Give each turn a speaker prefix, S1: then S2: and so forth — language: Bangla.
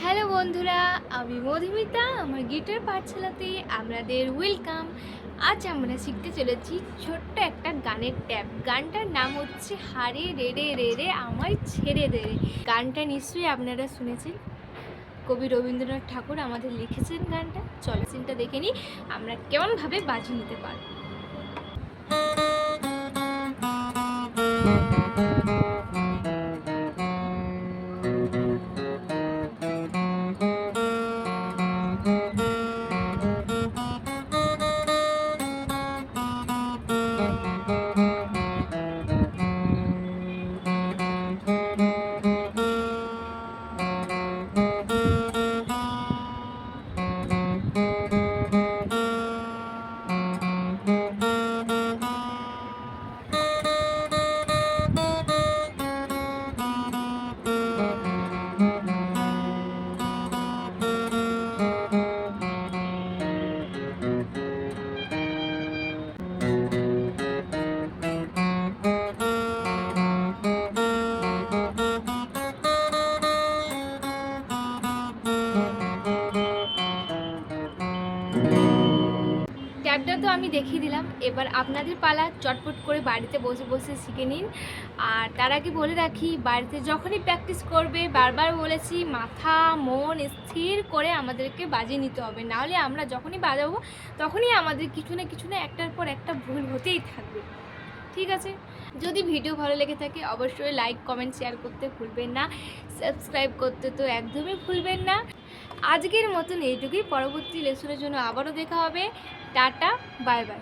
S1: হ্যালো বন্ধুরা, আমি মধুমিতা। আমার গিটার পাঠশালাতে আপনাদের ওয়েলকাম। আজ আমরা শিখতে চলেছি ছোট্ট একটা গানের ট্যাপ। গানটার নাম হচ্ছে হারে রে রে রে রে আমায় ছেড়ে দে রে। গানটা নিশ্চয়ই আপনারা শুনেছেন। কবি রবীন্দ্রনাথ ঠাকুর আমাদের লিখেছেন গানটা। চলো সিনটা দেখে নিই আমরা কেমনভাবে বাজিয়ে নিতে পারবো। ট্যাবটা তো আমি দেখিয়ে দিলাম, এবার আপনাদের পালা। চটপট করে বাড়িতে বসে বসে শিখে নিন। আর তার আগে বলে রাখি, বাড়িতে যখনই প্র্যাকটিস করবে, বারবার বলেছি, মাথা মন স্থির করে আমাদেরকে বাজিয়ে নিতে হবে, নাহলে আমরা যখনই বাজাবো তখনই আমাদের কিছু না একটার পর একটা ভুল হতেই থাকবে। ঠিক আছে? যদি ভিডিও ভালো লেগে থাকে অবশ্যই লাইক কমেন্ট শেয়ার করতে ভুলবেন না, সাবস্ক্রাইব করতে তো একদমই ভুলবেন না। আজকের মতন এইটুকুই। পরবর্তী লেসনের জন্য আবারও দেখা হবে। Tata, bye bye.